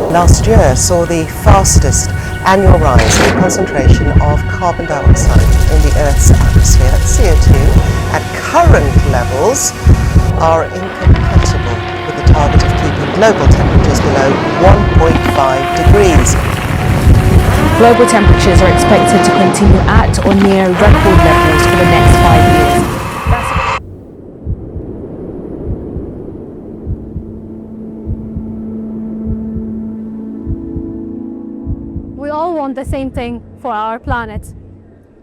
last year saw the fastest annual rise in the concentration of carbon dioxide in the Earth's atmosphere. CO2 at current levels are incompatible with the target of keeping global temperatures below 1.5 degrees. Global temperatures are expected to continue at or near record levels for the next 5 years. We all want the same thing for our planet: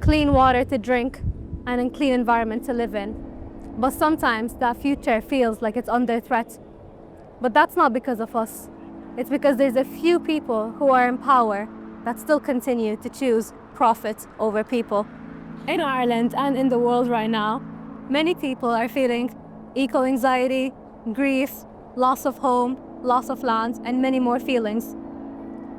clean water to drink and a clean environment to live in. But sometimes that future feels like it's under threat. But that's not because of us. It's because there's a few people who are in power that still continue to choose profit over people. In Ireland and in the world right now, many people are feeling eco-anxiety, grief, loss of home, loss of land, and many more feelings.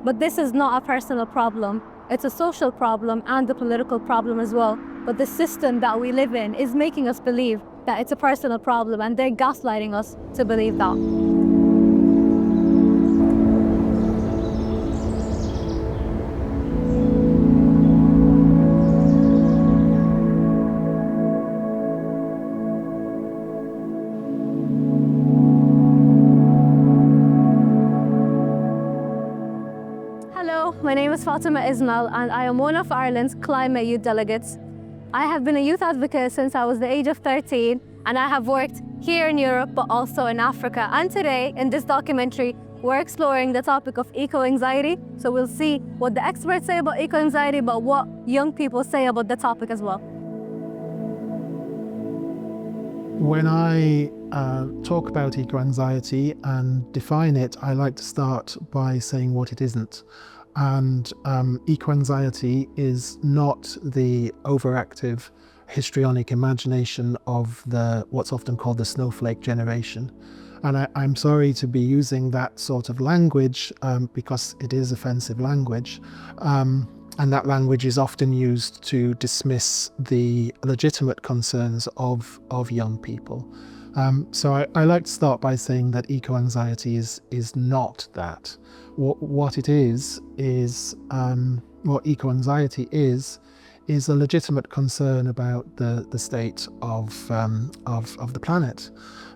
But this is not a personal problem. It's a social problem and a political problem as well. But the system that we live in is making us believe that it's a personal problem, and they're gaslighting us to believe that. Hello, my name is Fatima Ismail and I am one of Ireland's climate youth delegates. I have been a youth advocate since I was the age of 13, and I have worked here in Europe but also in Africa. And today in this documentary we're exploring the topic of eco-anxiety. So we'll see what the experts say about eco-anxiety, but what young people say about the topic as well. When I talk about eco-anxiety and define it, I like to start by saying what it isn't. And eco-anxiety is not the overactive histrionic imagination of what's often called the snowflake generation. And I'm sorry to be using that sort of language because it is offensive language. And that language is often used to dismiss the legitimate concerns of young people. So I like to start by saying that eco-anxiety is not that. What it is what eco-anxiety is a legitimate concern about the state of the planet.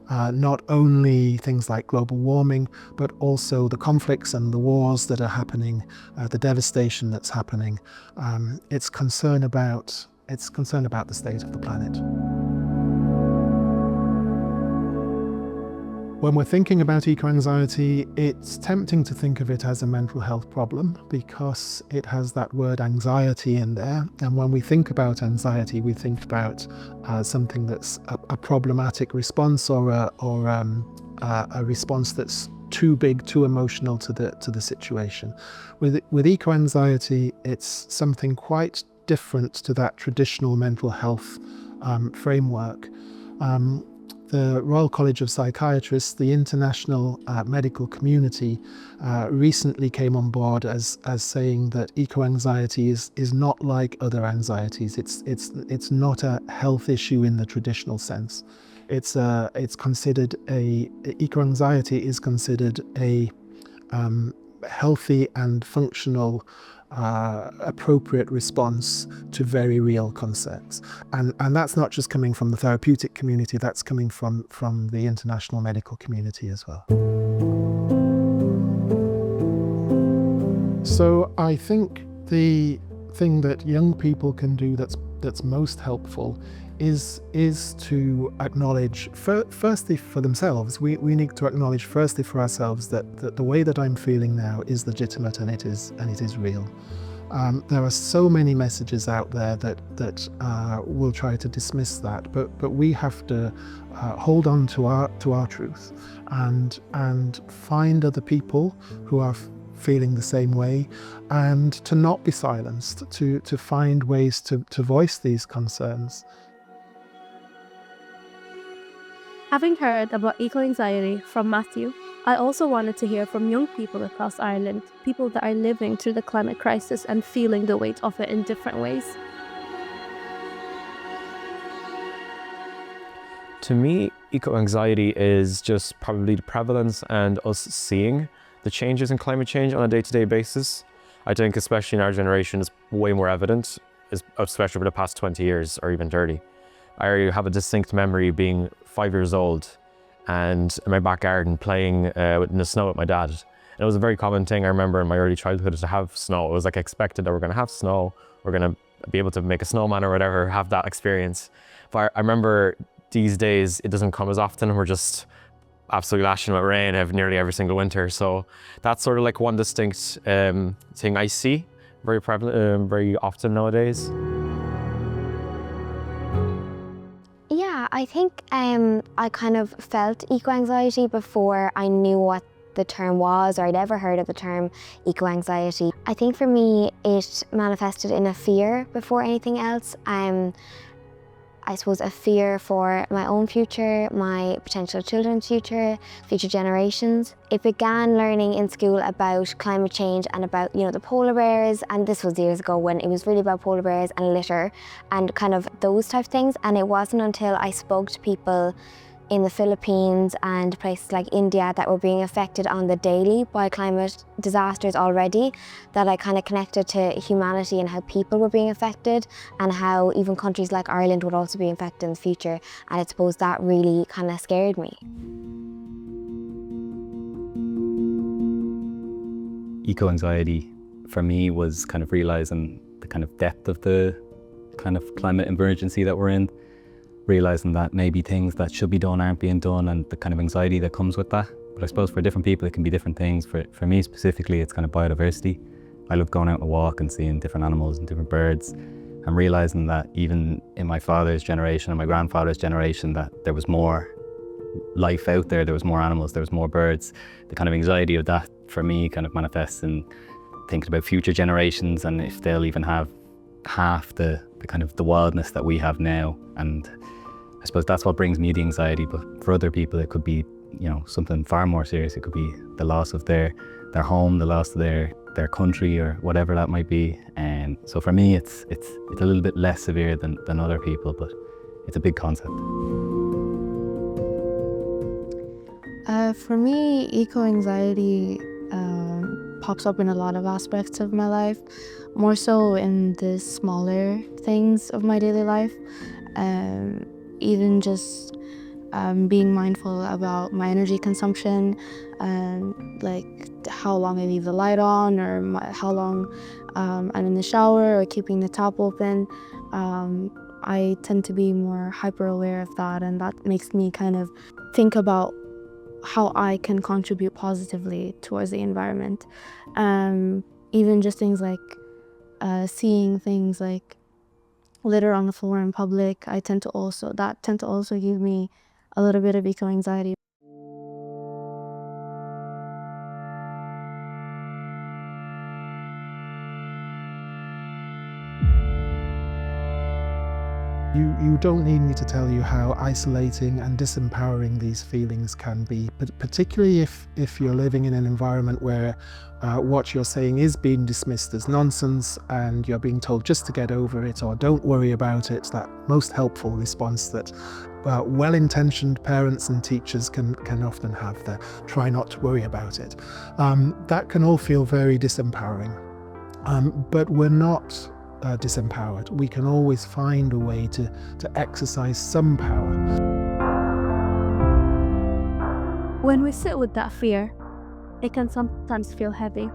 Not only things like global warming, but also the conflicts and the wars that are happening, the devastation that's happening. It's concern about the state of the planet. When we're thinking about eco-anxiety, it's tempting to think of it as a mental health problem because it has that word anxiety in there. And when we think about anxiety, we think about something that's a problematic response or a response that's too big, too emotional to the situation. With eco-anxiety, it's something quite different to that traditional mental health framework. The Royal College of Psychiatrists, the international medical community, recently came on board as saying that eco-anxiety is not like other anxieties. It's not a health issue in the traditional sense. It's considered eco-anxiety is considered a healthy and functional appropriate response to very real concerns. And that's not just coming from the therapeutic community, that's coming from the international medical community as well. So I think the thing that young people can do that's most helpful is to acknowledge, firstly for themselves, we need to acknowledge firstly for ourselves that the way that I'm feeling now is legitimate and it is real. There are so many messages out there that will try to dismiss that, but we have to hold on to our truth and find other people who are feeling the same way, and to not be silenced, to find ways to voice these concerns. Having heard about eco-anxiety from Matthew, I also wanted to hear from young people across Ireland, people that are living through the climate crisis and feeling the weight of it in different ways. To me, eco-anxiety is just probably the prevalence and us seeing the changes in climate change on a day-to-day basis. I think especially in our generation is way more evident, especially over the past 20 years or even 30. I have a distinct memory being 5 years old and in my back garden playing in the snow with my dad. And it was a very common thing I remember in my early childhood to have snow. It was like expected that we're gonna have snow, we're gonna be able to make a snowman or whatever, have that experience. But I remember these days, it doesn't come as often. We're just absolutely lashing with rain nearly every single winter. So that's sort of like one distinct thing I see very prevalent, very often nowadays. Yeah, I think I kind of felt eco-anxiety before I knew what the term was or I'd ever heard of the term eco-anxiety. I think for me it manifested in a fear before anything else. I suppose a fear for my own future, my potential children's future, future generations. It began learning in school about climate change and about, the polar bears, and this was years ago when it was really about polar bears and litter and kind of those type of things. And it wasn't until I spoke to people in the Philippines and places like India that were being affected on the daily by climate disasters already, that I kind of connected to humanity and how people were being affected and how even countries like Ireland would also be affected in the future. And I suppose that really kind of scared me. Eco-anxiety for me was kind of realising the kind of depth of the kind of climate emergency that we're in, realising that maybe things that should be done aren't being done and the kind of anxiety that comes with that. But I suppose for different people it can be different things. For me specifically, it's kind of biodiversity. I love going out on a walk and seeing different animals and different birds and realising that even in my father's generation and my grandfather's generation that there was more life out there, there was more animals, there was more birds. The kind of anxiety of that for me kind of manifests in thinking about future generations and if they'll even have half the kind of the wildness that we have now. And I suppose that's what brings me the anxiety, but for other people it could be, something far more serious. It could be the loss of their home, the loss of their country or whatever that might be. And so for me it's a little bit less severe than other people, but it's a big concept. For me, eco-anxiety pops up in a lot of aspects of my life, more so in the smaller things of my daily life. Even just being mindful about my energy consumption and like how long I leave the light on or how long I'm in the shower or keeping the tap open. I tend to be more hyper aware of that, and that makes me kind of think about how I can contribute positively towards the environment. Even just things like seeing things like litter on the floor in public, tend to also give me a little bit of eco-anxiety. You don't need me to tell you how isolating and disempowering these feelings can be, but particularly if you're living in an environment where what you're saying is being dismissed as nonsense and you're being told just to get over it or don't worry about it. That most helpful response that well-intentioned parents and teachers can often have, the try not to worry about it. That can all feel very disempowering, but we're not disempowered. We can always find a way to exercise some power. When we sit with that fear, it can sometimes feel heavy.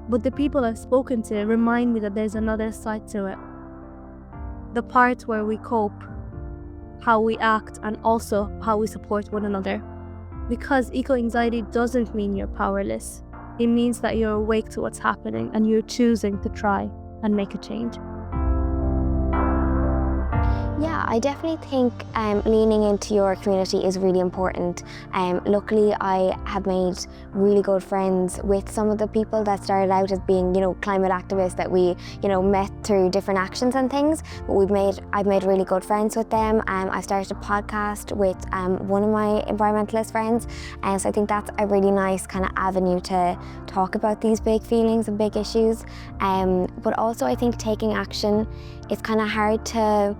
But the people I've spoken to remind me that there's another side to it. The part where we cope, how we act, and also how we support one another. Because eco-anxiety doesn't mean you're powerless. It means that you're awake to what's happening and you're choosing to try and make a change. Yeah, I definitely think leaning into your community is really important. Luckily, I have made really good friends with some of the people that started out as being, climate activists that we, met through different actions and things. But I've made really good friends with them. I've started a podcast with one of my environmentalist friends, and so I think that's a really nice kind of avenue to talk about these big feelings and big issues. But also, I think taking action, it's kind of hard to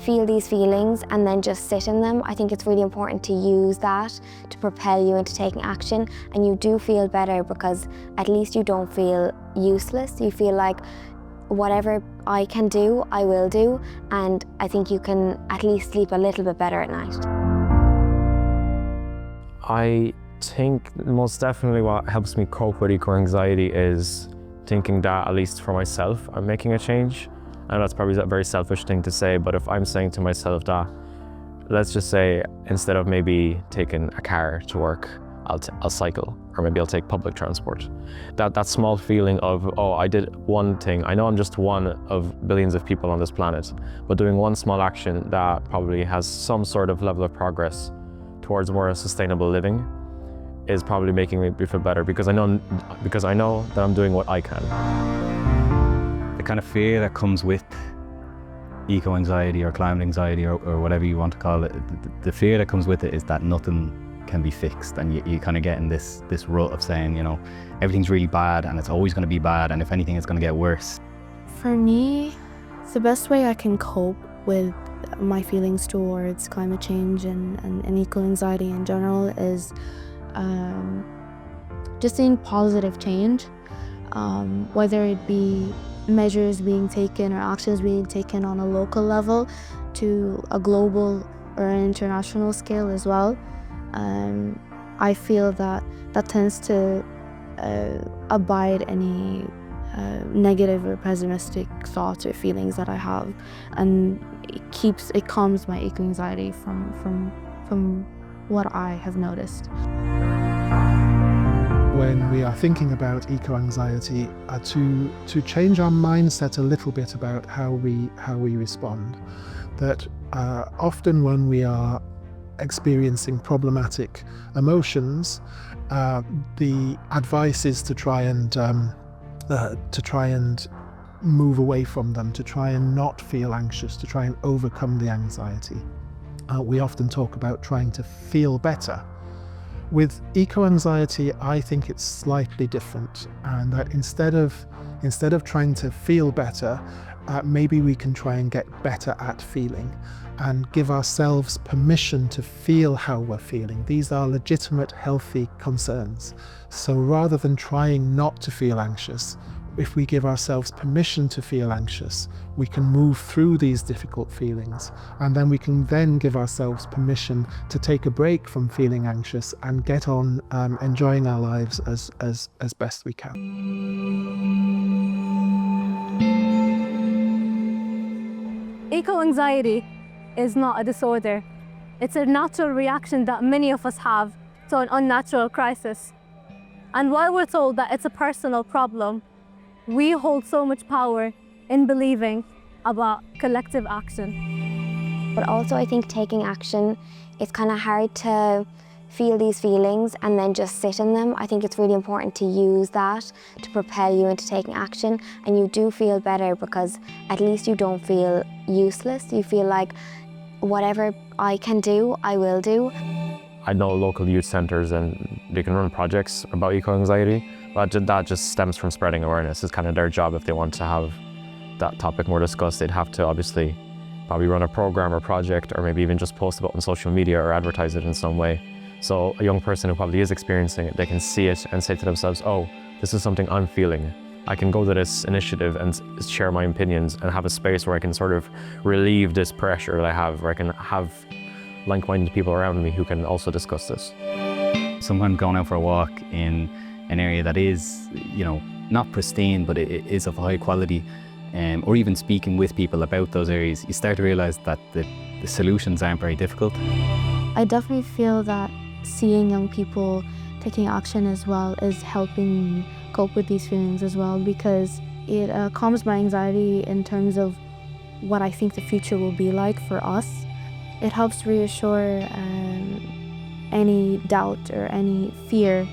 feel these feelings and then just sit in them. I think it's really important to use that to propel you into taking action, and you do feel better because at least you don't feel useless. You feel like whatever I can do, I will do, and I think you can at least sleep a little bit better at night. I think most definitely what helps me cope with eco-anxiety is thinking that, at least for myself, I'm making a change. And that's probably a very selfish thing to say, but if I'm saying to myself that, let's just say, instead of maybe taking a car to work, I'll cycle, or maybe I'll take public transport. That small feeling of, oh, I did one thing. I know I'm just one of billions of people on this planet, but doing one small action that probably has some sort of level of progress towards more sustainable living is probably making me feel better, because I know that I'm doing what I can. The kind of fear that comes with eco-anxiety or climate anxiety or whatever you want to call it, the fear that comes with it is that nothing can be fixed, and you kind of get in this rut of saying, you know, everything's really bad and it's always going to be bad, and if anything it's going to get worse. For me, the best way I can cope with my feelings towards climate change and eco-anxiety in general is just seeing positive change, whether it be measures being taken or actions being taken on a local level to a global or an international scale as well. I feel that tends to abide any negative or pessimistic thoughts or feelings that I have, and it calms my eco-anxiety from what I have noticed. When we are thinking about eco-anxiety, to change our mindset a little bit about how we respond. That often when we are experiencing problematic emotions, the advice is to try and move away from them, to try and not feel anxious, to try and overcome the anxiety. We often talk about trying to feel better. With eco-anxiety, I think it's slightly different, and that instead of trying to feel better, maybe we can try and get better at feeling and give ourselves permission to feel how we're feeling. These are legitimate, healthy concerns. So rather than trying not to feel anxious, if we give ourselves permission to feel anxious, we can move through these difficult feelings, and then we can then give ourselves permission to take a break from feeling anxious and get on enjoying our lives as best we can. Eco-anxiety is not a disorder. It's a natural reaction that many of us have to an unnatural crisis. And while we're told that it's a personal problem, we hold so much power in believing about collective action. But also I think taking action, it's kind of hard to feel these feelings and then just sit in them. I think it's really important to use that to propel you into taking action, and you do feel better because at least you don't feel useless. You feel like whatever I can do, I will do. I know local youth centres, and they can run projects about eco-anxiety, but that just stems from spreading awareness. It's kind of their job. If they want to have that topic more discussed, they'd have to obviously probably run a program or project, or maybe even just post about it on social media or advertise it in some way. So a young person who probably is experiencing it, they can see it and say to themselves, oh, this is something I'm feeling. I can go to this initiative and share my opinions and have a space where I can sort of relieve this pressure that I have, where I can have like-minded people around me who can also discuss this. Sometimes going out for a walk in an area that is, you know, not pristine, but it is of high quality, or even speaking with people about those areas, you start to realize that the solutions aren't very difficult. I definitely feel that seeing young people taking action as well is helping me cope with these feelings as well, because it calms my anxiety in terms of what I think the future will be like for us. It helps reassure any doubt or any fear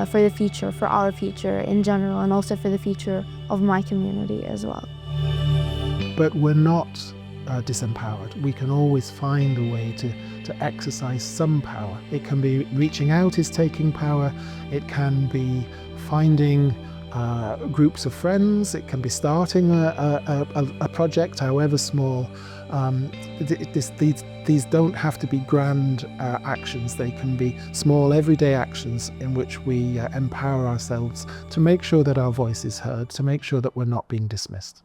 for the future, for our future in general, and also for the future of my community as well. But we're not disempowered. We can always find a way to exercise some power. It can be reaching out is taking power. It can be finding groups of friends, it can be starting a project, however small. These don't have to be grand actions. They can be small everyday actions in which we empower ourselves to make sure that our voice is heard, to make sure that we're not being dismissed.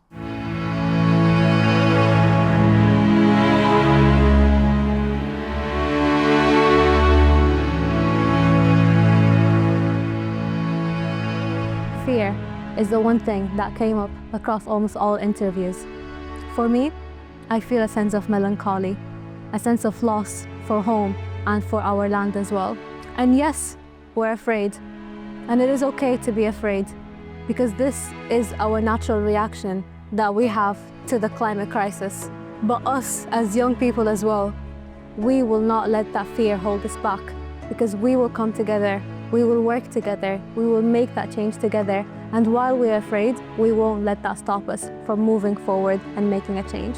Fear is the one thing that came up across almost all interviews. For me, I feel a sense of melancholy, a sense of loss for home and for our land as well. And yes, we're afraid. And it is okay to be afraid, because this is our natural reaction that we have to the climate crisis. But us as young people as well, we will not let that fear hold us back, because we will come together, we will work together, we will make that change together. And while we're afraid, we won't let that stop us from moving forward and making a change.